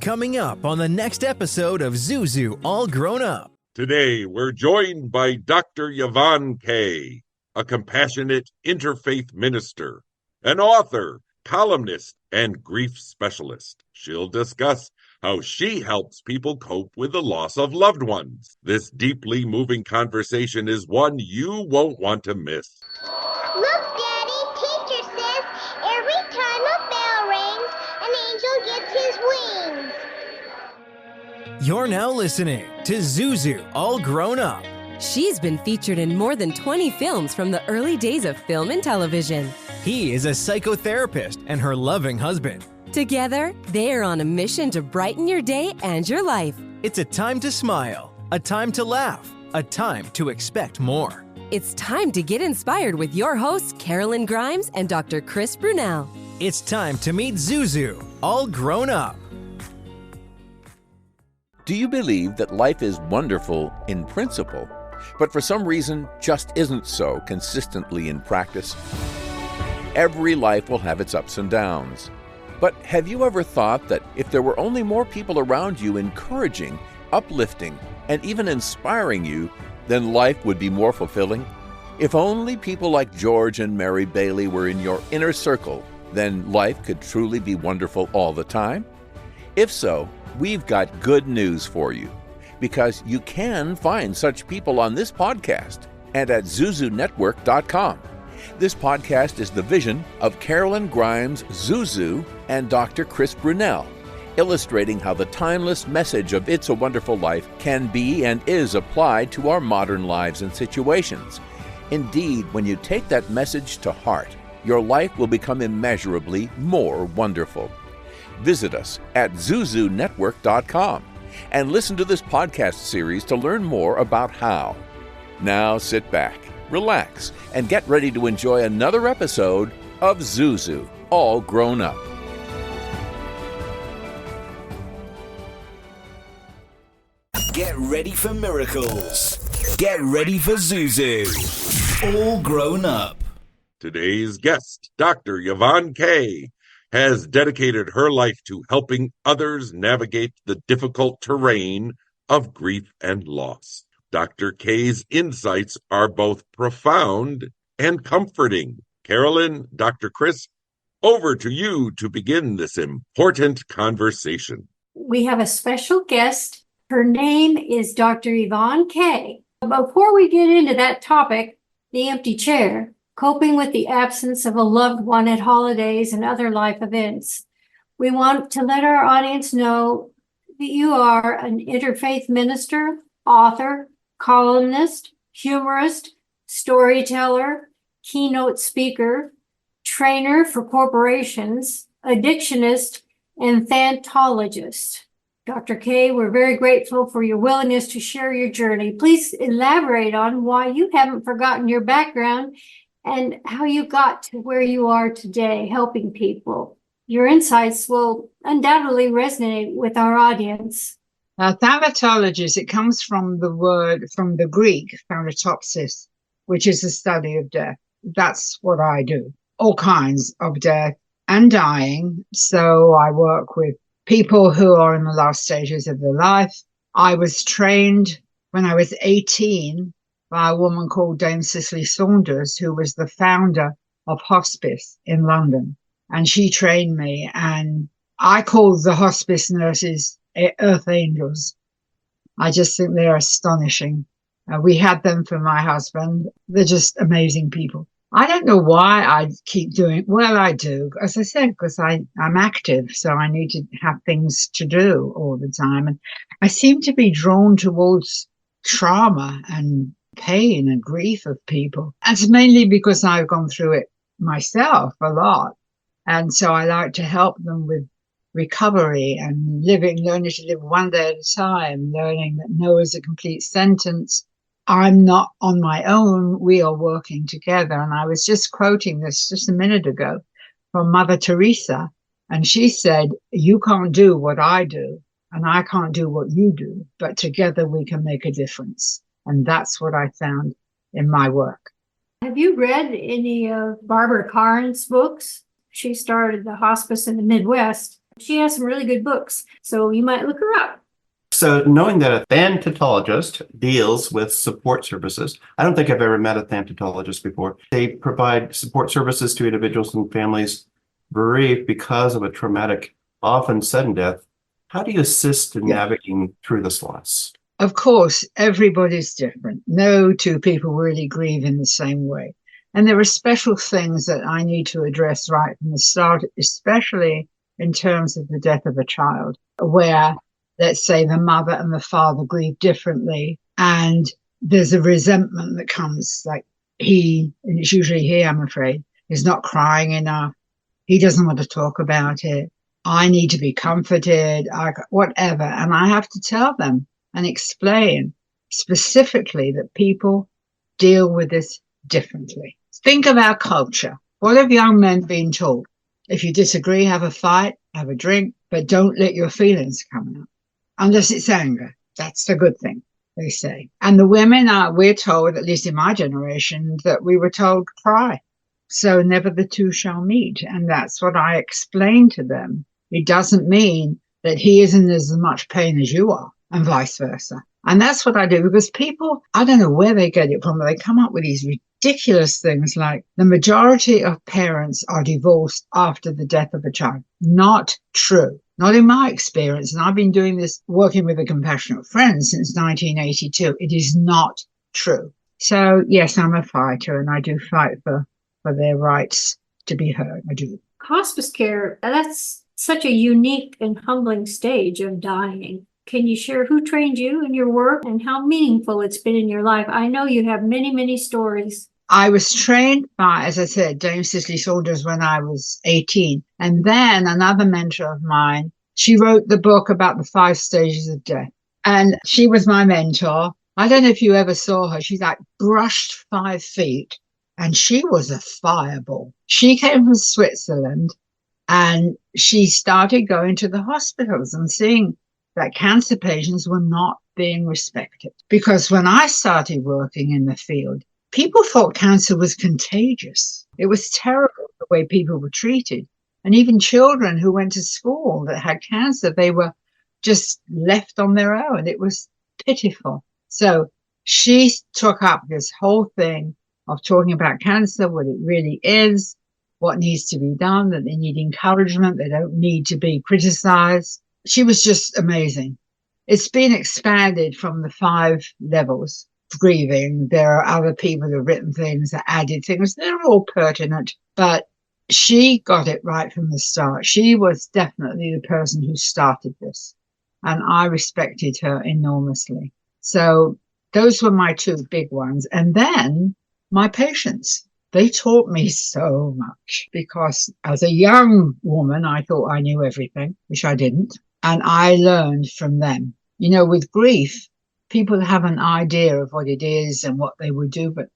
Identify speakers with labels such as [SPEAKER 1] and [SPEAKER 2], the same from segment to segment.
[SPEAKER 1] Coming up on the next episode of Zuzu All Grown Up.
[SPEAKER 2] Today, we're joined by Dr. Yvonne Kaye, a compassionate interfaith minister, an author, columnist, and grief specialist. She'll discuss how she helps people cope with the loss of loved ones. This deeply moving conversation is one you won't want to miss.
[SPEAKER 3] Look, Daddy, teacher says every time a bell rings, an angel gets his wings.
[SPEAKER 1] You're now listening to Zuzu All Grown Up.
[SPEAKER 4] She's been featured in more than 20 films from the early days of film and television.
[SPEAKER 1] He is a psychotherapist and her loving husband.
[SPEAKER 4] Together, they are on a mission to brighten your day and your life.
[SPEAKER 1] It's a time to smile, a time to laugh, a time to expect more.
[SPEAKER 4] It's time to get inspired with your hosts, Karolyn Grimes and Dr. Chris Brunell.
[SPEAKER 1] It's time to meet Zuzu, all grown up.
[SPEAKER 5] Do you believe that life is wonderful in principle, but for some reason just isn't so consistently in practice? Every life will have its ups and downs. But have you ever thought that if there were only more people around you encouraging, uplifting, and even inspiring you, then life would be more fulfilling? If only people like George and Mary Bailey were in your inner circle, then life could truly be wonderful all the time? If so, we've got good news for you, because you can find such people on this podcast and at zuzunetwork.com. This podcast is the vision of Karolyn Grimes, Zuzu, and Dr. Chris Brunell, illustrating how the timeless message of It's a Wonderful Life can be and is applied to our modern lives and situations. Indeed, when you take that message to heart, your life will become immeasurably more wonderful. Visit us at zuzunetwork.com and listen to this podcast series to learn more about how. Now sit back, relax, and get ready to enjoy another episode of Zuzu, All Grown Up.
[SPEAKER 6] Get ready for miracles. Get ready for Zuzu, All Grown Up.
[SPEAKER 2] Today's guest, Dr. Yvonne Kaye, has dedicated her life to helping others navigate the difficult terrain of grief and loss. Dr. Kaye's insights are both profound and comforting. Karolyn, Dr. Chris, over to you to begin this important conversation.
[SPEAKER 7] We have a special guest. Her name is Dr. Yvonne Kaye. Before we get into that topic, the empty chair, coping with the absence of a loved one at holidays and other life events, we want to let our audience know that you are an interfaith minister, author, columnist, humorist, storyteller, keynote speaker, trainer for corporations, addictionist, and thanatologist. Dr. Kaye, we're very grateful for your willingness to share your journey. Please elaborate on why you haven't forgotten your background and how you got to where you are today, helping people. Your insights will undoubtedly resonate with our audience.
[SPEAKER 8] Thanatologist, it comes from the Greek, thanatopsis, which is the study of death. That's what I do. All kinds of death and dying. So I work with people who are in the last stages of their life. I was trained when I was 18 by a woman called Dame Cicely Saunders, who was the founder of hospice in London. And she trained me, and I call the hospice nurses earth angels. I just think they're astonishing. We had them for my husband. They're just amazing people. I don't know why I keep doing, well, I do, as I said, because I'm active, so I need to have things to do all the time. And I seem to be drawn towards trauma and pain and grief of people. That's mainly because I've gone through it myself a lot. And so I like to help them with recovery and learning to live one day at a time, learning that no is a complete sentence. I'm not on my own. We are working together. And I was just quoting this just a minute ago from Mother Teresa. And she said, you can't do what I do, and I can't do what you do, but together we can make a difference. And that's what I found in my work.
[SPEAKER 7] Have you read any of Barbara Karn's books? She started the hospice in the Midwest. She has some really good books, so you might look her up.
[SPEAKER 9] So knowing that a thanatologist deals with support services, I don't think I've ever met a thanatologist before. They provide support services to individuals and families bereaved because of a traumatic, often sudden death. How do you assist in navigating through this loss?
[SPEAKER 8] Of course, everybody's different. No two people really grieve in the same way. And there are special things that I need to address right from the start, especially in terms of the death of a child, where, let's say, the mother and the father grieve differently, and there's a resentment that comes, like and it's usually he, I'm afraid, is not crying enough. He doesn't want to talk about it. I need to be comforted, whatever. And I have to tell them and explain specifically that people deal with this differently. Think of our culture. What have young men been told? If you disagree, have a fight, have a drink, but don't let your feelings come out. Unless it's anger. That's the good thing, they say. And the women we're told, at least in my generation, that we were told cry. So never the two shall meet. And that's what I explain to them. It doesn't mean that he isn't in as much pain as you are, and vice versa. And that's what I do, because people, I don't know where they get it from, but they come up with these ridiculous things like the majority of parents are divorced after the death of a child. Not true. Not in my experience. And I've been doing this, working with a compassionate friend since 1982. It is not true. So yes, I'm a fighter, and I do fight for their rights to be heard. I do.
[SPEAKER 7] Hospice care, that's such a unique and humbling stage of dying. Can you share who trained you in your work and how meaningful it's been in your life? I know you have many, many stories.
[SPEAKER 8] I was trained by, as I said, Dame Cicely Saunders when I was 18. And then another mentor of mine, she wrote the book about the 5 stages of death. And she was my mentor. I don't know if you ever saw her. She's like brushed 5 feet, and she was a fireball. She came from Switzerland, and she started going to the hospitals and seeing that cancer patients were not being respected. Because when I started working in the field, people thought cancer was contagious. It was terrible the way people were treated. And even children who went to school that had cancer, they were just left on their own. It was pitiful. So she took up this whole thing of talking about cancer, what it really is, what needs to be done, that they need encouragement, they don't need to be criticized. She was just amazing. It's been expanded from the 5 levels of grieving. There are other people who have written things, that added things. They're all pertinent, but she got it right from the start. She was definitely the person who started this, and I respected her enormously. So those were my 2 big ones. And then my patients. They taught me so much, because as a young woman, I thought I knew everything, which I didn't. And I learned from them. You know, with grief, people have an idea of what it is and what they would do, but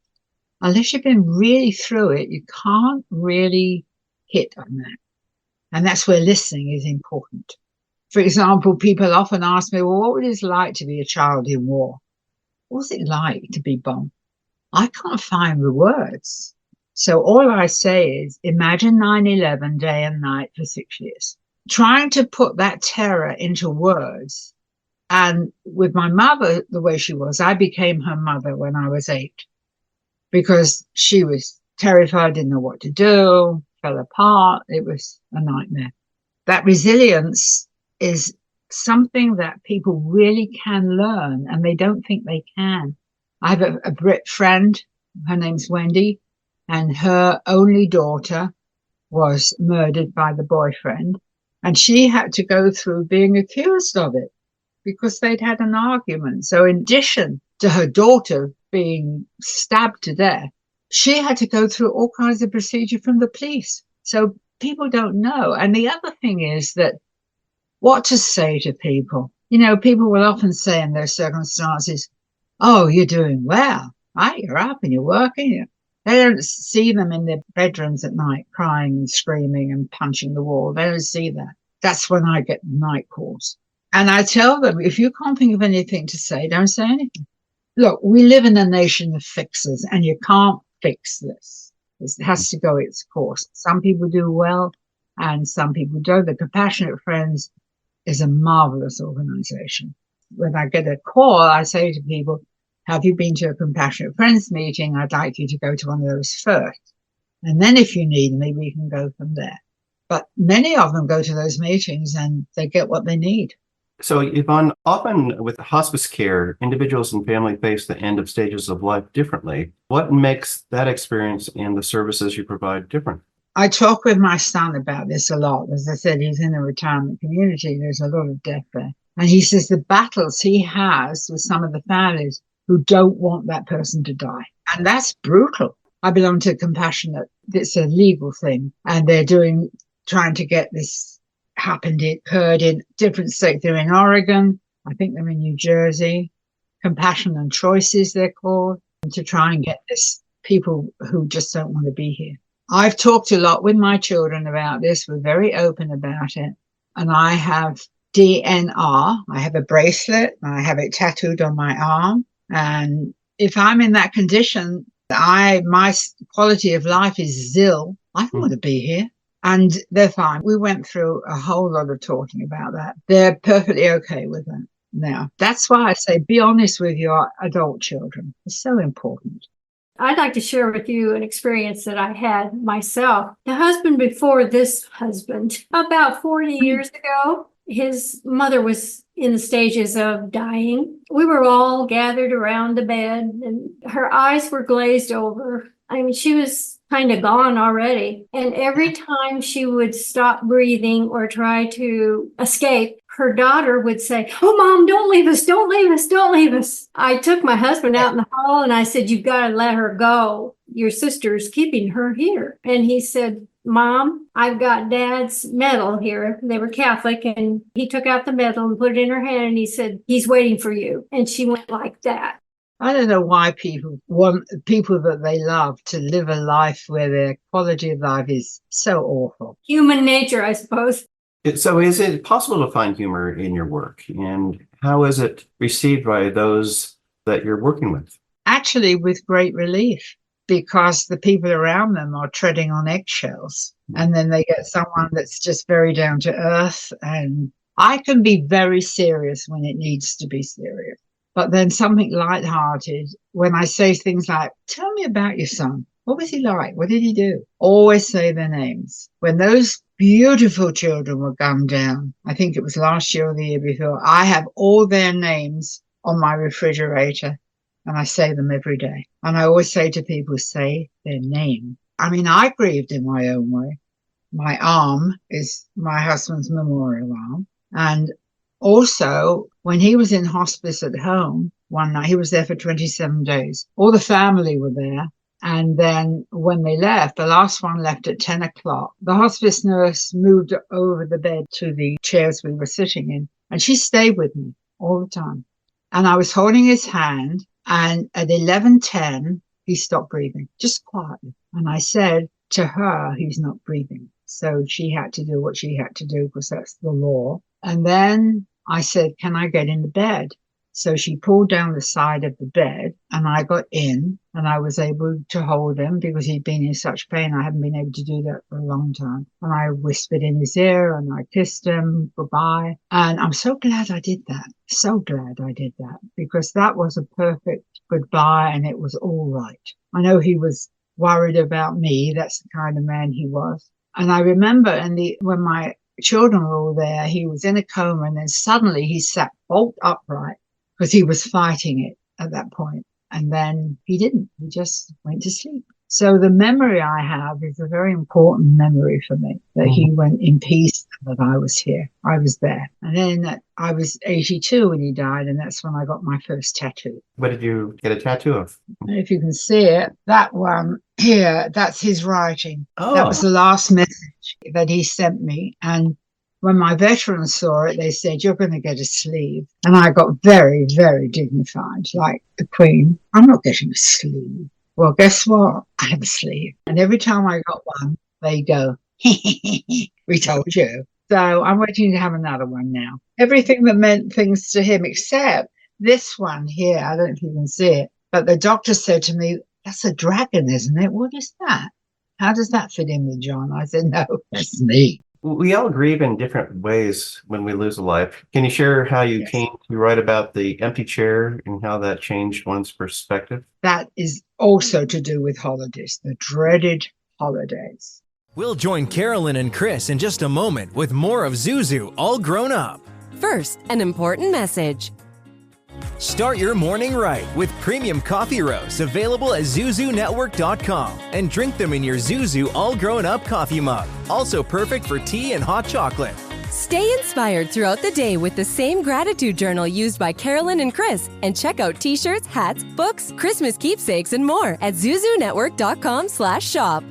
[SPEAKER 8] unless you've been really through it, you can't really hit on that. And that's where listening is important. For example, people often ask me, well, what would it like to be a child in war? What's it like to be bombed? I can't find the words. So all I say is, imagine 9/11 day and night for 6 years. Trying to put that terror into words. And with my mother, the way she was, I became her mother when I was 8, because she was terrified, didn't know what to do, fell apart. It was a nightmare. That resilience is something that people really can learn, and they don't think they can. I have a Brit friend, her name's Wendy, and her only daughter was murdered by the boyfriend, and she had to go through being accused of it because they'd had an argument. So in addition to her daughter being stabbed to death, she had to go through all kinds of procedure from the police. So people don't know. And the other thing is that what to say to people. You know, people will often say in those circumstances, oh, you're doing well, right? You're up and you're working. They don't see them in their bedrooms at night crying and screaming and punching the wall. They don't see that. That's when I get night calls. And I tell them, if you can't think of anything to say, don't say anything. Look, we live in a nation of fixers, and you can't fix this. It has to go its course. Some people do well, and some people don't. The Compassionate Friends is a marvelous organization. When I get a call, I say to people, have you been to a Compassionate Friends meeting? I'd like you to go to one of those first. And then if you need me, we can go from there. But many of them go to those meetings and they get what they need.
[SPEAKER 9] So, Yvonne, often with hospice care, individuals and family face the end of stages of life differently. What makes that experience and the services you provide different?
[SPEAKER 8] I talk with my son about this a lot. As I said, he's in a retirement community. There's a lot of death there. And he says the battles he has with some of the families who don't want that person to die. And that's brutal. I belong to Compassionate. It's a legal thing. And they're trying to get this occurred in different states. They're in Oregon. I think they're in New Jersey. Compassion and Choices, they're called, to try and get this people who just don't want to be here. I've talked a lot with my children about this. We're very open about it. And I have DNR. I have a bracelet. I have it tattooed on my arm. And if I'm in that condition, my quality of life is zil. I don't want to be here. And they're fine. We went through a whole lot of talking about that. They're perfectly okay with that now. That's why I say be honest with your adult children. It's so important.
[SPEAKER 7] I'd like to share with you an experience that I had myself. The husband before this husband, about 40 years ago, his mother was in the stages of dying. We were all gathered around the bed and her eyes were glazed over. I mean, she was kind of gone already. And every time she would stop breathing or try to escape, her daughter would say, "Oh, Mom, don't leave us. Don't leave us. Don't leave us." I took my husband out in the hall and I said, "You've got to let her go. Your sister's keeping her here." And he said, "Mom, I've got Dad's medal here." They were Catholic, and he took out the medal and put it in her hand and he said, "He's waiting for you." And she went like that.
[SPEAKER 8] I don't know why people want people that they love to live a life where their quality of life is so awful.
[SPEAKER 7] Human nature, I suppose.
[SPEAKER 9] So is it possible to find humor in your work? And how is it received by those that you're working with?
[SPEAKER 8] Actually, with great relief, because the people around them are treading on eggshells. And then they get someone that's just very down to earth. And I can be very serious when it needs to be serious. But then something lighthearted, when I say things like, "Tell me about your son. What was he like? What did he do?" Always say their names. When those beautiful children were gunned down, I think it was last year or the year before, I have all their names on my refrigerator and I say them every day. And I always say to people, say their name. I mean, I grieved in my own way. My arm is my husband's memorial arm. And also, when he was in hospice at home one night, he was there for 27 days. All the family were there. And then when they left, the last one left at 10 o'clock. The hospice nurse moved over the bed to the chairs we were sitting in. And she stayed with me all the time. And I was holding his hand. And at 11:10, he stopped breathing, just quietly. And I said to her, "He's not breathing." So she had to do what she had to do because that's the law. And then I said, "Can I get in the bed?" So she pulled down the side of the bed and I got in and I was able to hold him because he'd been in such pain. I hadn't been able to do that for a long time. And I whispered in his ear and I kissed him goodbye. And I'm so glad I did that. So glad I did that because that was a perfect goodbye and it was all right. I know he was worried about me. That's the kind of man he was. And I remember when my children were all there, he was in a coma and then suddenly he sat bolt upright because he was fighting it at that point. And then he didn't. He just went to sleep. So the memory I have is a very important memory for me, that he went in peace, that I was here. I was there. And then I was 82 when he died, and that's when I got my first tattoo.
[SPEAKER 9] What did you get a tattoo of?
[SPEAKER 8] If you can see it, that one here, that's his writing.
[SPEAKER 9] Oh.
[SPEAKER 8] That was the last message that he sent me. And when my veterans saw it, they said, "You're going to get a sleeve." And I got very, very dignified, like the Queen. "I'm not getting a sleeve." Well, guess what? I have a sleeve. And every time I got one, they go, "We told you." So I'm waiting to have another one now. Everything that meant things to him, except this one here. I don't know if you can see it. But the doctor said to me, "That's a dragon, isn't it?" "What is that? How does that fit in with John?" I said, "No, that's me."
[SPEAKER 9] We all grieve in different ways when we lose a life. Can you share how you
[SPEAKER 8] Yes.
[SPEAKER 9] came to write about the empty chair and how that changed one's perspective?
[SPEAKER 8] That is also to do with holidays, the dreaded holidays.
[SPEAKER 1] We'll join Karolyn and Chris in just a moment with more of Zuzu All Grown Up.
[SPEAKER 4] First, an important message.
[SPEAKER 1] Start your morning right with premium coffee roasts available at ZuzuNetwork.com and drink them in your Zuzu All Grown Up coffee mug. Also perfect for tea and hot chocolate.
[SPEAKER 4] Stay inspired throughout the day with the same gratitude journal used by Karolyn and Chris, and check out t-shirts, hats, books, Christmas keepsakes, and more at ZuzuNetwork.com/shop.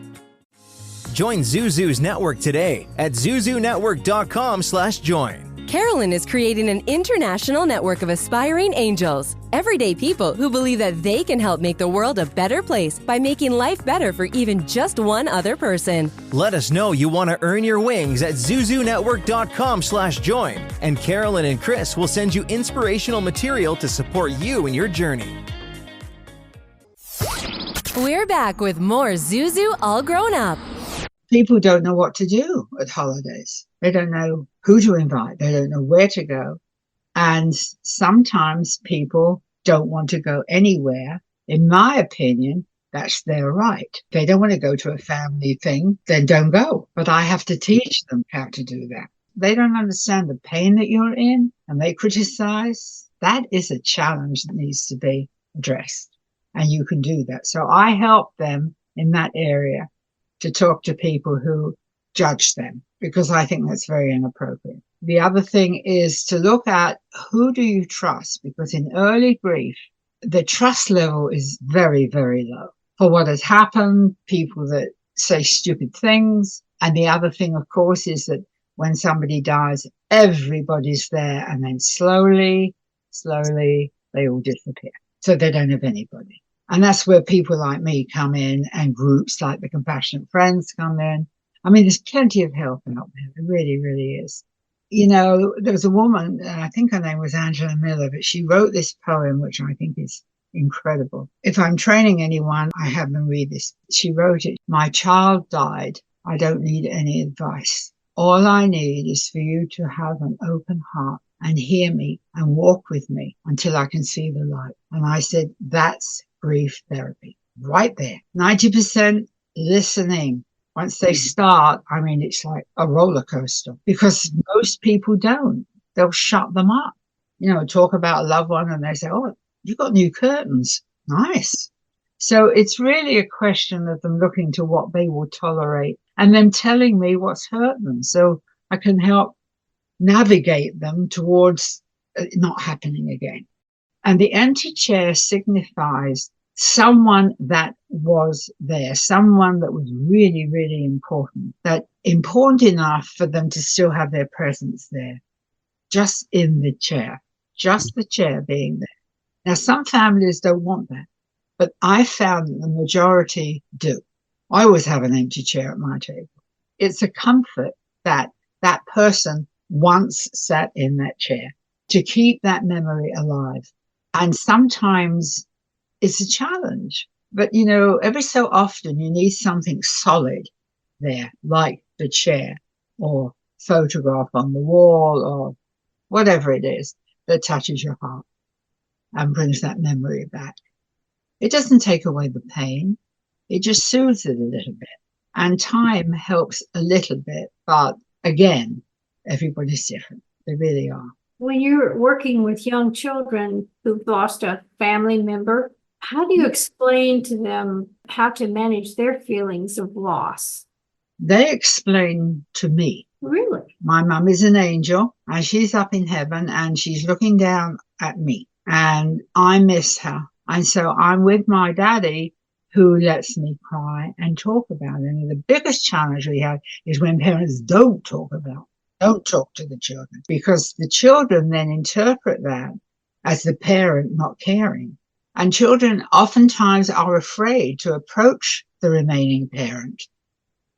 [SPEAKER 1] Join Zuzu's network today at ZuzuNetwork.com/join.
[SPEAKER 4] Karolyn is creating an international network of aspiring angels, everyday people who believe that they can help make the world a better place by making life better for even just one other person.
[SPEAKER 1] Let us know you want to earn your wings at ZuzuNetwork.com/join, and Karolyn and Chris will send you inspirational material to support you in your journey.
[SPEAKER 4] We're back with more Zuzu All Grown Up.
[SPEAKER 8] People don't know what to do at holidays. They don't know who to invite. They don't know where to go. And sometimes people don't want to go anywhere. In my opinion, that's their right. If they don't want to go to a family thing, then don't go. But I have to teach them how to do that. They don't understand the pain that you're in and they criticize. That is a challenge that needs to be addressed. And you can do that. So I help them in that area to talk to people who judge them, because I think that's very inappropriate. The other thing is to look at who do you trust, because in early grief, the trust level is very, very low for what has happened, people that say stupid things. And the other thing, of course, is that when somebody dies, everybody's there, and then slowly, they all disappear. So they don't have anybody. And that's where people like me come in, and groups like the Compassionate Friends come in. I mean, there's plenty of help out there. There really, really is. You know, there was a woman, I think her name was Angela Miller, but she wrote this poem, which I think is incredible. If I'm training anyone, I have them read this. She wrote it. My child died. I don't need any advice. All I need is for you to have an open heart and hear me and walk with me until I can see the light. And I said, that's grief therapy right there. 90% listening. Once they start, I mean, it's like a roller coaster, because most people don't. They'll shut them up, you know, talk about a loved one and they say, oh, you got new curtains. Nice. So it's really a question of them looking to what they will tolerate and then telling me what's hurt them, so I can help navigate them towards not happening again. And the empty chair signifies someone that was there, someone that was really, really important, that important enough for them to still have their presence there, just in the chair, just the chair being there. Now, some families don't want that, but I found that the majority do. I always have an empty chair at my table. It's a comfort that that person once sat in that chair, to keep that memory alive. And sometimes it's a challenge, but you know, every so often you need something solid there, like the chair or photograph on the wall or whatever it is that touches your heart and brings that memory back. It doesn't take away the pain. It just soothes it a little bit. And time helps a little bit, but again, everybody's different. They really are.
[SPEAKER 7] When you're working with young children who've lost a family member, how do you explain to them how to manage their feelings of loss?
[SPEAKER 8] They explain to me.
[SPEAKER 7] Really?
[SPEAKER 8] My mum is an angel and she's up in heaven and she's looking down at me and I miss her. And so I'm with my daddy, who lets me cry and talk about it. And the biggest challenge we have is when parents don't talk to the children, because the children then interpret that as the parent not caring. And children oftentimes are afraid to approach the remaining parent.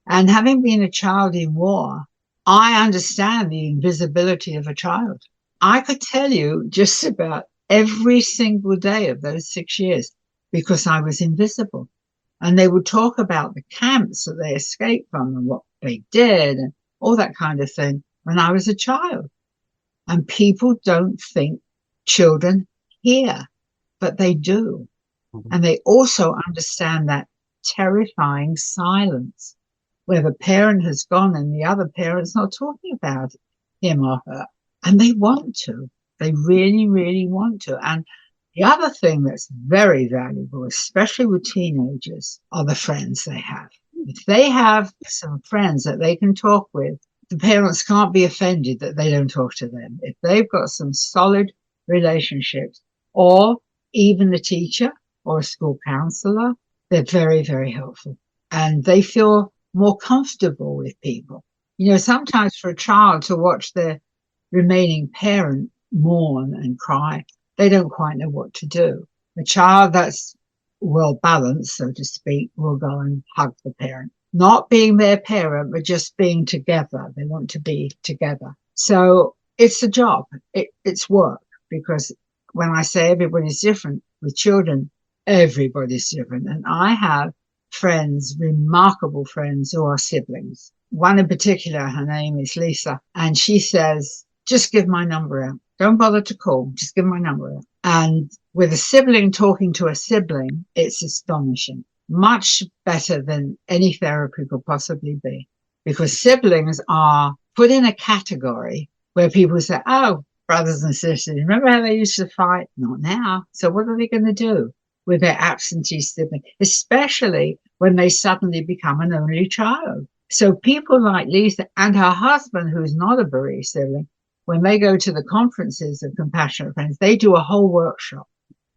[SPEAKER 8] And having been a child in war, I understand the invisibility of a child. I could tell you just about every single day of those 6 years because I was invisible. And they would talk about the camps that they escaped from and what they did. all that kind of thing when I was a child. And people don't think children hear, but they do. And they also understand that terrifying silence where the parent has gone and the other parent's not talking about him or her. And they want to. They really, really want to. And the other thing that's very valuable, especially with teenagers, are the friends they have. If they have some friends that they can talk with, the parents can't be offended that they don't talk to them. If they've got some solid relationships, or even a teacher or a school counselor, they're very, very helpful. And they feel more comfortable with people. You know, sometimes for a child to watch their remaining parent mourn and cry, they don't quite know what to do. A child that's well balanced, so to speak, will go and hug the parent. Not being their parent, but just being together. They want to be together. So it's a job. It's work, because when I say everybody's different, with children, everybody's different. And I have friends, remarkable friends, who are siblings. One in particular, her name is Lisa, and she says, just give my number out. Don't bother to call, just give my number out. And with a sibling talking to a sibling, it's astonishing. Much better than any therapy could possibly be, because siblings are put in a category where people say, oh, brothers and sisters, remember how they used to fight? Not now. So what are they going to do with their absentee sibling, especially when they suddenly become an only child? So people like Lisa and her husband, who's not a bereaved sibling, when they go to the conferences of Compassionate Friends, they do a whole workshop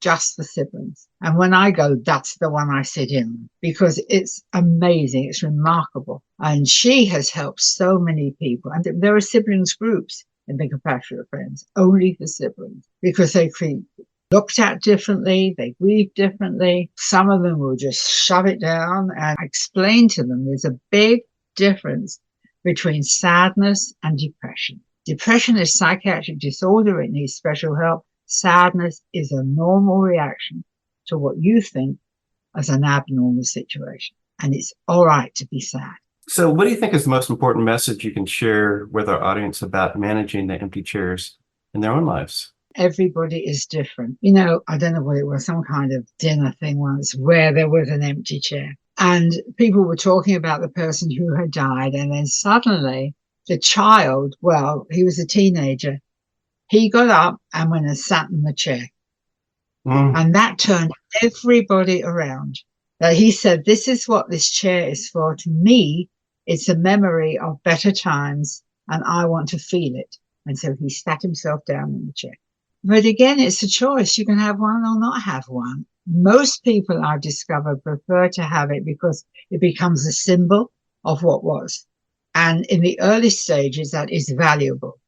[SPEAKER 8] just for siblings. And when I go, that's the one I sit in, because it's amazing. It's remarkable. And she has helped so many people. And there are siblings groups in the Compassionate Friends, only for siblings, because they feel looked at differently, they grieve differently. Some of them will just shove it down, and I explain to them there's a big difference between sadness and depression. Depression is a psychiatric disorder. It needs special help. Sadness is a normal reaction to what you think as an abnormal situation. And it's all right to be sad.
[SPEAKER 9] So what do you think is the most important message you can share with our audience about managing the empty chairs in their own lives?
[SPEAKER 8] Everybody is different. You know, I don't know what it was, some kind of dinner thing once where there was an empty chair. And people were talking about the person who had died. And then suddenly the child, well, he was a teenager. He got up and went and sat in the chair. And that turned everybody around. He said, this is what this chair is for. To me, it's a memory of better times, and I want to feel it. And so he sat himself down in the chair. But again, it's a choice. You can have one or not have one. Most people, I've discovered, prefer to have it because it becomes a symbol of what was. And in the early stages, that is valuable.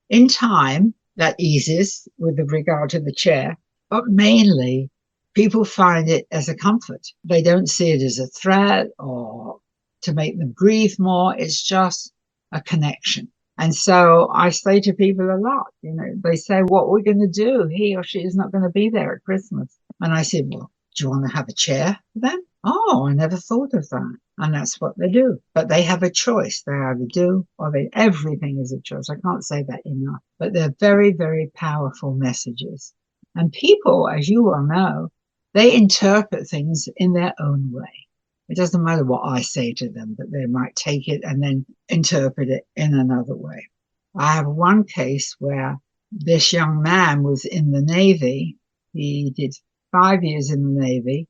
[SPEAKER 8] In time, that eases with regard to the chair, but mainly people find it as a comfort. They don't see it as a threat or to make them grieve more. It's just a connection. And so I say to people a lot, you know, they say, what we're going to do, he or she is not going to be there at Christmas. And I said, well, do you want to have a chair for them? Oh, I never thought of that. And that's what they do. But they have a choice. They either do or everything is a choice. I can't say that enough. But they're very, very powerful messages. And people, as you well know, they interpret things in their own way. It doesn't matter what I say to them, but they might take it and then interpret it in another way. I have one case where this young man was in the Navy. He did 5 years in the Navy,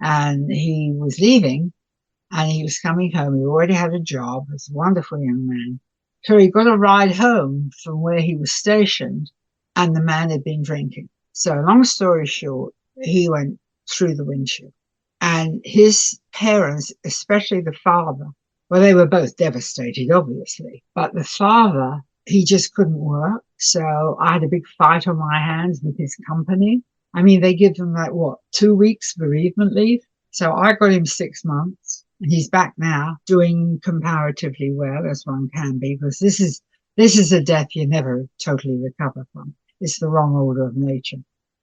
[SPEAKER 8] and he was leaving, and he was coming home. He already had a job. He was a wonderful young man. So he got a ride home from where he was stationed, and the man had been drinking. So long story short, he went through the windshield. And his parents, especially the father, well, they were both devastated, obviously. But the father, he just couldn't work. So I had a big fight on my hands with his company. I mean, they give them 2 weeks bereavement leave. So I got him 6 months, and he's back now doing comparatively well, as one can be, because this is a death you never totally recover from. It's the wrong order of nature.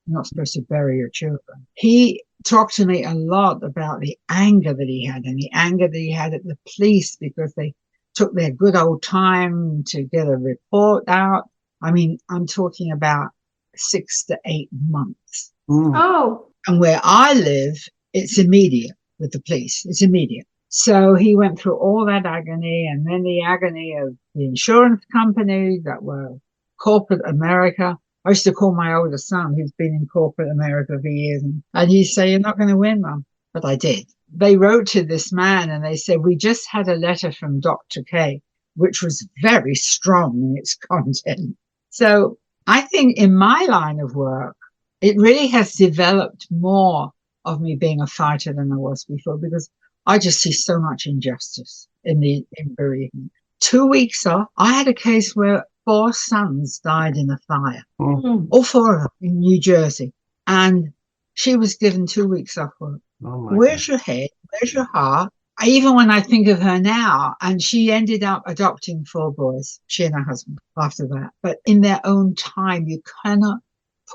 [SPEAKER 8] You're not supposed to bury your children. He talked to me a lot about the anger that he had, and the anger that he had at the police because they took their good old time to get a report out. I mean, I'm talking about 6 to 8 months.
[SPEAKER 7] Oh.
[SPEAKER 8] And where I live, it's immediate with the police. It's immediate. So he went through all that agony, and then the agony of the insurance company that were corporate America. I used to call my older son, who's been in corporate America for years, and he'd say, "You're not going to win, Mum." But I did. They wrote to this man and they said, "We just had a letter from Dr. Kaye, which was very strong in its content." So I think in my line of work, it really has developed more of me being a fighter than I was before, because I just see so much injustice in bereavement. 2 weeks off, I had a case where 4 sons died in a fire, all 4 of them in New Jersey. And she was given 2 weeks off work. Where's your head? Where's your heart? Even when I think of her now, and she ended up adopting 4 boys, she and her husband, after that. But in their own time, you cannot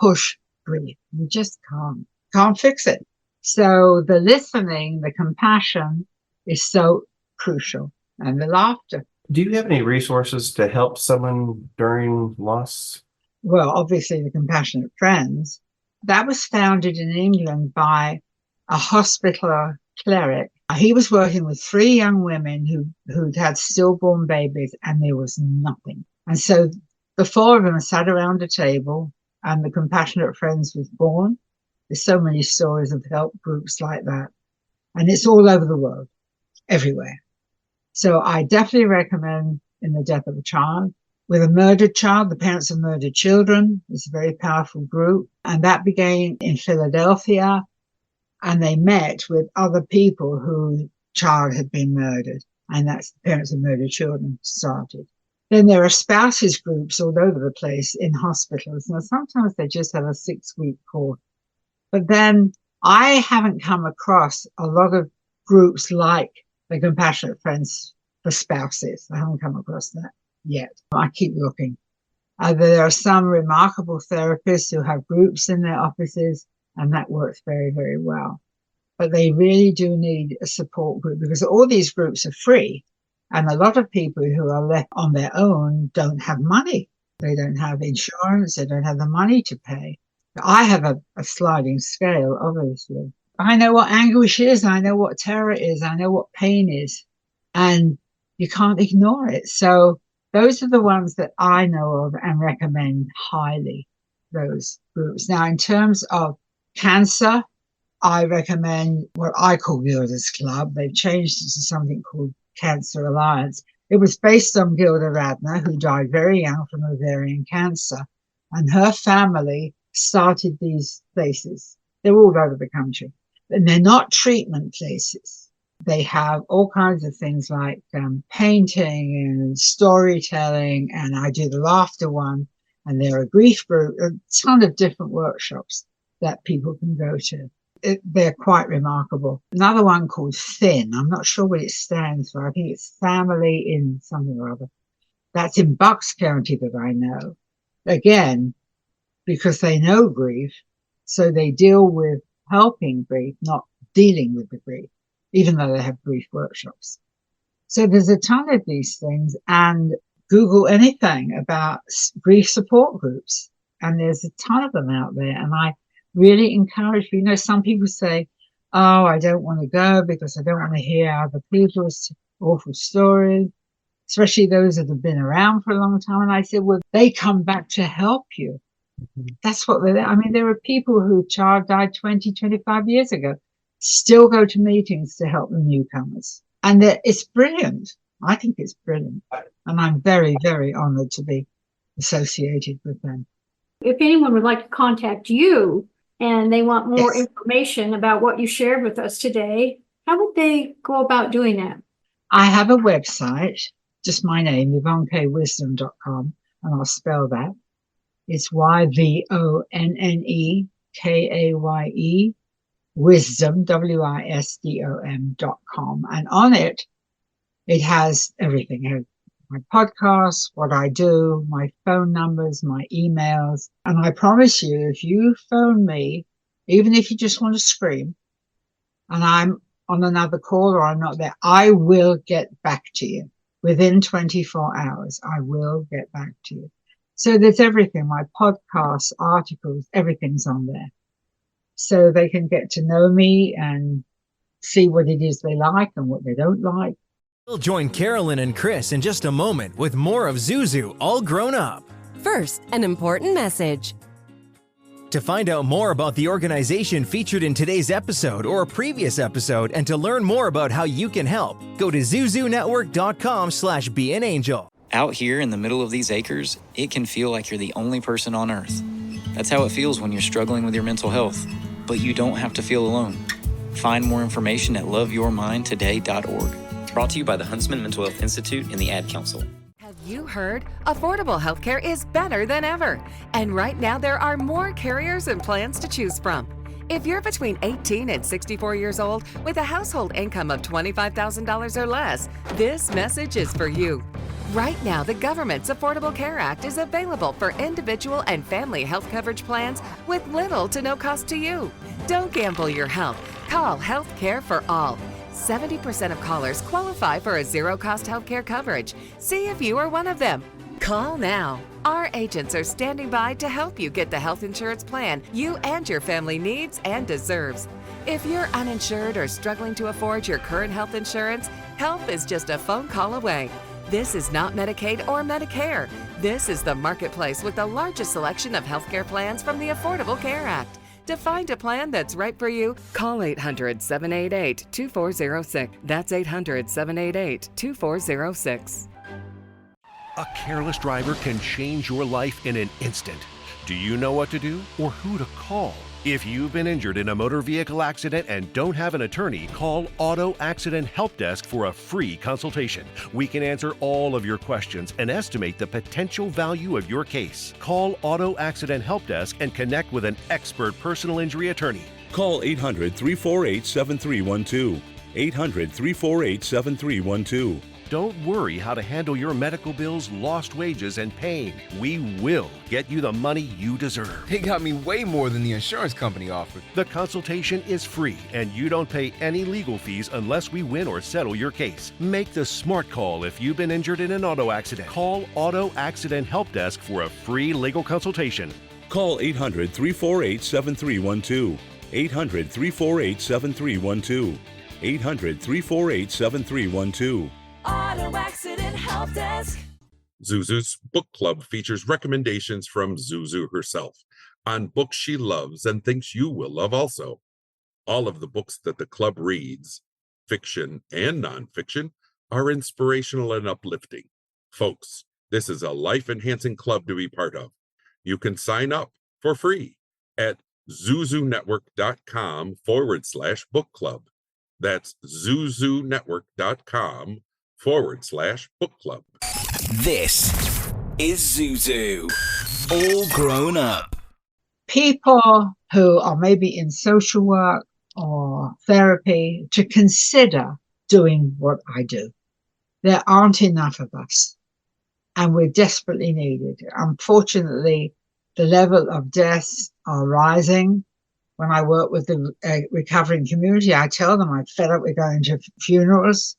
[SPEAKER 8] push grief. You just can't fix it. So the listening, the compassion is so crucial, and the laughter.
[SPEAKER 9] Do you have any resources to help someone during loss?
[SPEAKER 8] Well, obviously the Compassionate Friends. That was founded in England by a hospitaller cleric. He was working with 3 young women who'd had stillborn babies, and there was nothing. And so the 4 of them sat around a table, and the Compassionate Friends was born. There's so many stories of help groups like that. And it's all over the world, everywhere. So I definitely recommend In the Death of a Child. With a murdered child, the parents of murdered children, it's a very powerful group. And that began in Philadelphia. And they met with other people whose child had been murdered. And that's the Parents of Murdered Children started. Then there are spouses groups all over the place in hospitals. Now, sometimes they just have a 6-week course. But then I haven't come across a lot of groups like the Compassionate Friends for Spouses. I haven't come across that yet. I keep looking. There are some remarkable therapists who have groups in their offices, and that works very, very well. But they really do need a support group, because all these groups are free. And a lot of people who are left on their own don't have money. They don't have insurance. They don't have the money to pay. I have a sliding scale, obviously. I know what anguish is. I know what terror is. I know what pain is. And you can't ignore it. So those are the ones that I know of and recommend highly, those groups. Now, in terms of cancer, I recommend what I call Gilda's Club. They've changed it to something called Cancer Alliance. It was based on Gilda Radner, who died very young from ovarian cancer. And her family started these places. They're all over the country. And they're not treatment places. They have all kinds of things like painting and storytelling, and I do the laughter one, and they're a grief group, a ton of different workshops that people can go to. They're quite remarkable. Another one called THIN. I'm not sure what it stands for. I think it's Family in something or other. That's in Bucks County that I know. Again, because they know grief, so they deal with helping grief, not dealing with the grief, even though they have grief workshops. So there's a ton of these things, and Google anything about grief support groups, and there's a ton of them out there. And I really encourage you. You know, some people say, "Oh, I don't want to go because I don't want to hear other people's awful stories," especially those that have been around for a long time. And I said, well, they come back to help you. That's what they're there. I mean, there are people whose child died 20, 25 years ago, still go to meetings to help the newcomers. And it's brilliant. I think it's brilliant. And I'm very, very honored to be associated with them.
[SPEAKER 7] If anyone would like to contact you and they want more information about what you shared with us today, how would they go about doing that?
[SPEAKER 8] I have a website, just my name, YvonneKayeWisdom.com, and I'll spell that. It's YVONNEKAYE, wisdom, WISDOM.com. And on it, it has everything. My podcasts, what I do, my phone numbers, my emails. And I promise you, if you phone me, even if you just want to scream, and I'm on another call or I'm not there, I will get back to you within 24 hours. I will get back to you. So there's everything, my podcasts, articles, everything's on there. So they can get to know me and see what it is they like and what they don't like.
[SPEAKER 1] We'll join Karolyn and Chris in just a moment with more of Zuzu All Grown Up.
[SPEAKER 4] First, an important message.
[SPEAKER 1] To find out more about the organization featured in today's episode or a previous episode and to learn more about how you can help, go to zuzunetwork.com/beanangel.
[SPEAKER 10] Out here in the middle of these acres, it can feel like you're the only person on earth. That's how it feels when you're struggling with your mental health. But you don't have to feel alone. Find more information at loveyourmindtoday.org. Brought to you by the Huntsman Mental Health Institute and the Ad Council.
[SPEAKER 11] Have you heard? Affordable healthcare is better than ever. And right now there are more carriers and plans to choose from. If you're between 18 and 64 years old with a household income of $25,000 or less, this message is for you. Right now, the government's Affordable Care Act is available for individual and family health coverage plans with little to no cost to you. Don't gamble your health. Call Health Care for All. 70% of callers qualify for a zero-cost healthcare coverage. See if you are one of them. Call now. Our agents are standing by to help you get the health insurance plan you and your family needs and deserves. If you're uninsured or struggling to afford your current health insurance, help is just a phone call away. This is not Medicaid or Medicare. This is the marketplace with the largest selection of healthcare plans from the Affordable Care Act. To find a plan that's right for you, call 800-788-2406. That's 800-788-2406.
[SPEAKER 12] A careless driver can change your life in an instant. Do you know what to do or who to call? If you've been injured in a motor vehicle accident and don't have an attorney, call Auto Accident Help Desk for a free consultation. We can answer all of your questions and estimate the potential value of your case. Call Auto Accident Help Desk and connect with an expert personal injury attorney.
[SPEAKER 13] Call 800-348-7312. 800-348-7312.
[SPEAKER 12] Don't worry how to handle your medical bills, lost wages, and pain. We will get you the money you deserve.
[SPEAKER 14] They got me way more than the insurance company offered.
[SPEAKER 12] The consultation is free, and you don't pay any legal fees unless we win or settle your case. Make the smart call if you've been injured in an auto accident. Call Auto Accident Help Desk for a free legal consultation.
[SPEAKER 13] Call 800-348-7312. 800-348-7312. 800-348-7312.
[SPEAKER 11] Auto Accident Help Desk.
[SPEAKER 2] Zuzu's book club features recommendations from Zuzu herself on books she loves and thinks you will love also. All of the books that the club reads, fiction and nonfiction, are inspirational and uplifting. Folks, this is a life-enhancing club to be part of. You can sign up for free at zuzunetwork.com/book club. That's zuzunetwork.com/book club.
[SPEAKER 6] This is Zuzu, all grown up.
[SPEAKER 8] People who are maybe in social work or therapy to consider doing what I do. There aren't enough of us, and we're desperately needed. Unfortunately, the level of deaths are rising. When I work with the recovering community, I tell them I'm fed up with going to funerals.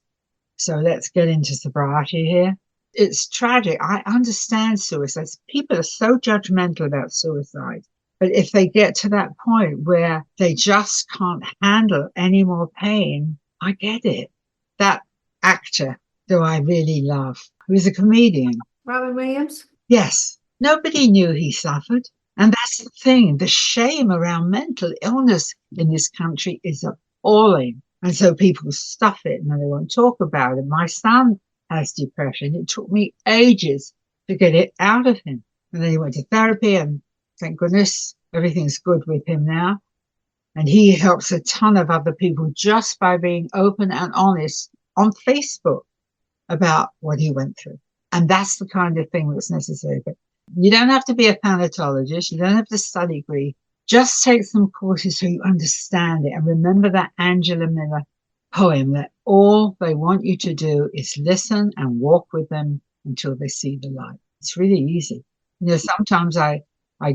[SPEAKER 8] So let's get into sobriety here. It's tragic. I understand suicide. People are so judgmental about suicide. But if they get to that point where they just can't handle any more pain, I get it. That actor, who I really love, who's a comedian.
[SPEAKER 7] Robin Williams?
[SPEAKER 8] Yes. Nobody knew he suffered. And that's the thing. The shame around mental illness in this country is appalling. And so people stuff it and they won't talk about it. My son has depression. It took me ages to get it out of him. And then he went to therapy, and thank goodness everything's good with him now. And he helps a ton of other people just by being open and honest on Facebook about what he went through. And that's the kind of thing that's necessary. But you don't have to be a thanatologist. You don't have to study grief. Just take some courses so you understand it. And remember that Angela Miller poem that all they want you to do is listen and walk with them until they see the light. It's really easy. You know, sometimes I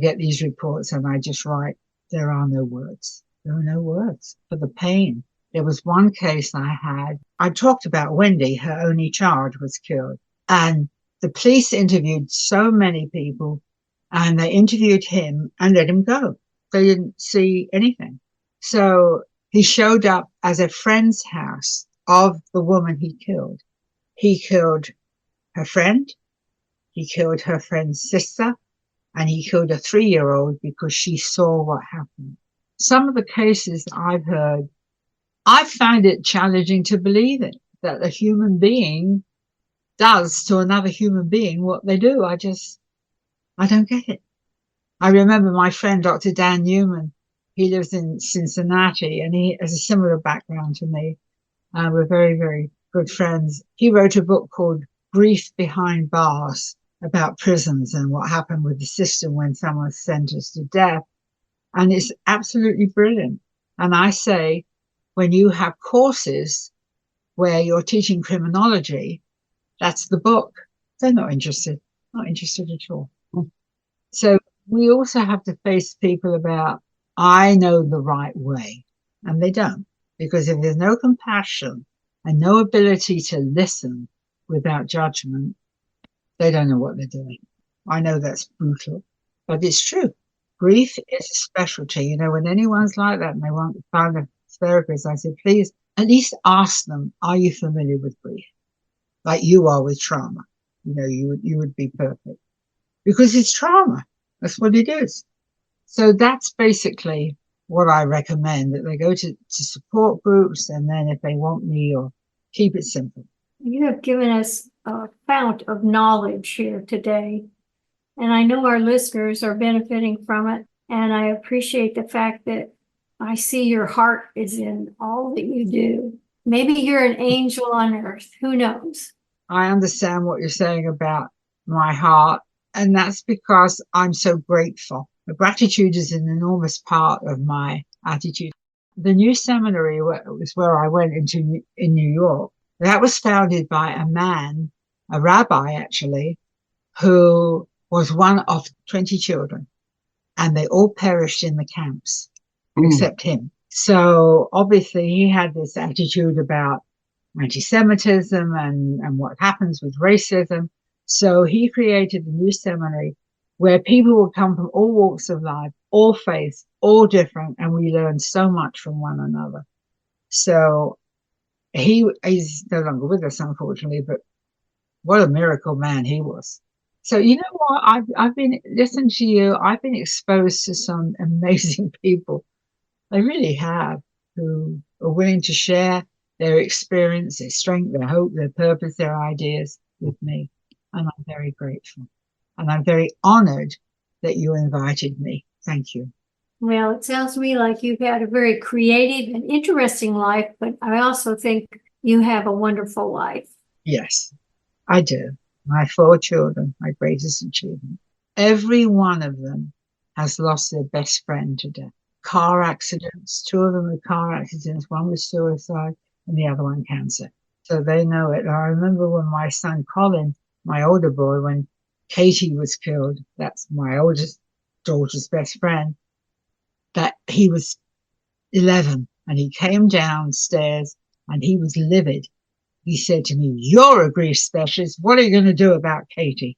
[SPEAKER 8] get these reports and I just write, there are no words. There are no words for the pain There was one case I talked about Wendy, her only child was killed. And the police interviewed so many people, and they interviewed him and let him go. They didn't see anything. So he showed up as a friend's house of the woman he killed. He killed her friend, he killed her friend's sister, and he killed a 3-year-old because she saw what happened. Some of the cases I've heard, I find it challenging to believe it, that a human being does to another human being what they do. I don't get it. I remember my friend, Dr. Dan Newman, he lives in Cincinnati and he has a similar background to me. We're very, very good friends. He wrote a book called Grief Behind Bars about prisons and what happened with the system when someone's sentenced to death. And it's absolutely brilliant. And I say, when you have courses where you're teaching criminology, that's the book. They're not interested at all. So we also have to face people about, I know the right way, and they don't. Because if there's no compassion and no ability to listen without judgment, they don't know what they're doing. I know that's brutal, but it's true. Grief is a specialty. You know, when anyone's like that and they want to find a therapist, I say, please at least ask them, are you familiar with grief? Like you are with trauma. You know, you would be perfect. Because it's trauma. That's what it is. So that's basically what I recommend, that they go to support groups, and then if they want me, or keep it simple.
[SPEAKER 7] You have given us a fount of knowledge here today, and I know our listeners are benefiting from it, and I appreciate the fact that I see your heart is in all that you do. Maybe you're an angel on earth. Who knows?
[SPEAKER 8] I understand what you're saying about my heart, and that's because I'm so grateful. The gratitude is an enormous part of my attitude. The new seminary was where I went into in New York. That was founded by a man, a rabbi actually, who was one of 20 children, and they all perished in the camps, except him. So obviously he had this attitude about anti-Semitism and what happens with racism. So he created a new seminary where people will come from all walks of life, all faiths, all different, and we learn so much from one another. So he's no longer with us, unfortunately, but what a miracle man he was. So you know what? I've been listening to you. I've been exposed to some amazing people. They really have, who are willing to share their experience, their strength, their hope, their purpose, their ideas with me. And I'm very grateful. And I'm very honored that you invited me. Thank you.
[SPEAKER 7] Well, it sounds to me like you've had a very creative and interesting life, but I also think you have a wonderful life.
[SPEAKER 8] Yes, I do. My 4 children, my greatest achievement. Every one of them has lost their best friend to death. Car accidents, 2 of them were car accidents, one was suicide and the other one cancer. So they know it. I remember when my son Colin, my older boy, when Katie was killed, that's my oldest daughter's best friend, that he was 11 and he came downstairs and he was livid. He said to me, "You're a grief specialist. What are you going to do about Katie?"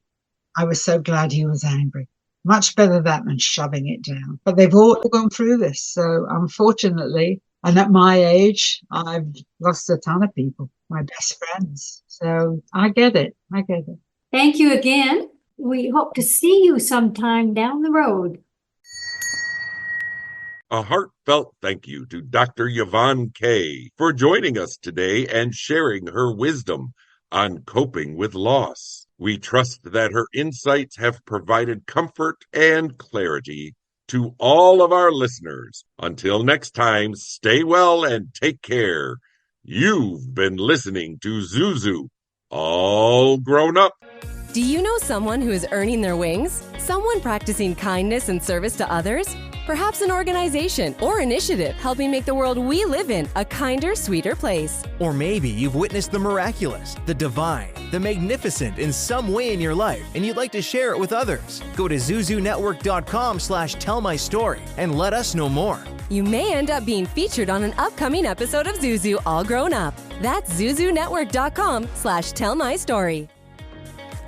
[SPEAKER 8] I was so glad he was angry. Much better that than shoving it down. But they've all gone through this. So unfortunately, and at my age, I've lost a ton of people, my best friends. So I get it. I get it.
[SPEAKER 7] Thank you again. We hope to see you sometime down the road.
[SPEAKER 2] A heartfelt thank you to Dr. Yvonne Kaye for joining us today and sharing her wisdom on coping with loss. We trust that her insights have provided comfort and clarity to all of our listeners. Until next time, stay well and take care. You've been listening to Zuzu, All Grown Up.
[SPEAKER 4] Do you know someone who is earning their wings? Someone practicing kindness and service to others? Perhaps an organization or initiative helping make the world we live in a kinder, sweeter place.
[SPEAKER 1] Or maybe you've witnessed the miraculous, the divine, the magnificent in some way in your life and you'd like to share it with others, go to zuzunetwork.com/tellmystory and let us know more.
[SPEAKER 4] You may end up being featured on an upcoming episode of Zuzu All Grown Up. That's zuzunetwork.com/tellmystory.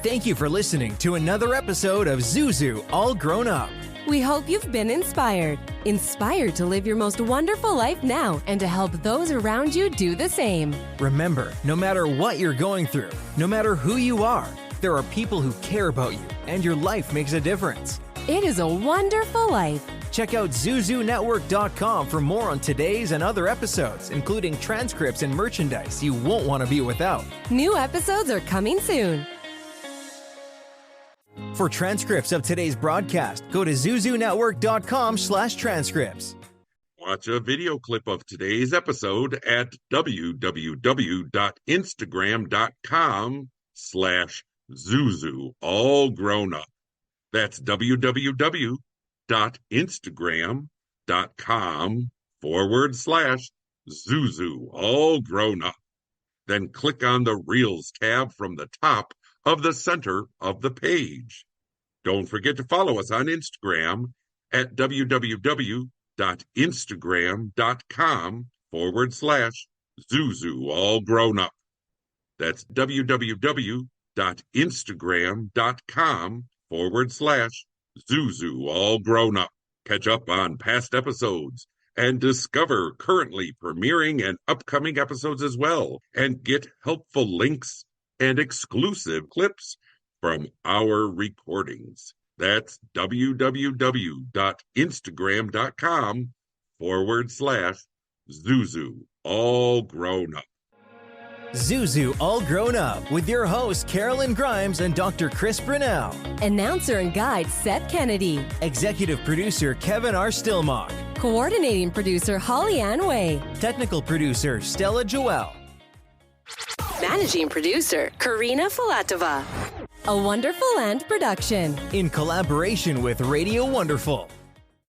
[SPEAKER 1] Thank you for listening to another episode of Zuzu All Grown Up.
[SPEAKER 4] We hope you've been inspired to live your most wonderful life now and to help those around you do the same.
[SPEAKER 1] Remember, no matter what you're going through, no matter who you are, there are people who care about you and your life makes a difference.
[SPEAKER 4] It is a wonderful life.
[SPEAKER 1] Check out zuzunetwork.com for more on today's and other episodes, including transcripts and merchandise you won't want to be without.
[SPEAKER 4] New episodes are coming soon.
[SPEAKER 1] For transcripts of today's broadcast, go to zuzunetwork.com/transcripts.
[SPEAKER 2] Watch a video clip of today's episode at www.instagram.com/Zuzu All Grown Up. That's www.instagram.com/Zuzu All Grown Up. Then click on the Reels tab from the top of the center of the page. Don't forget to follow us on Instagram at www.instagram.com/Zuzu All Grown Up. That's www.instagram.com/Zuzu All Grown Up. Catch up on past episodes and discover currently premiering and upcoming episodes as well, and get helpful links and exclusive clips from our recordings. That's www.instagram.com/Zuzu All Grown Up.
[SPEAKER 1] Zuzu All Grown Up with your hosts Karolyn Grimes and Dr. Chris Brunell.
[SPEAKER 4] Announcer and guide Seth Kennedy.
[SPEAKER 1] Executive producer Kevin R. Stillmock.
[SPEAKER 4] Coordinating producer Holly Ann Way.
[SPEAKER 1] Technical producer Stella Joel.
[SPEAKER 4] Managing producer Karina Filatova. A Wonderful Land production.
[SPEAKER 1] In collaboration with Radio Wonderful.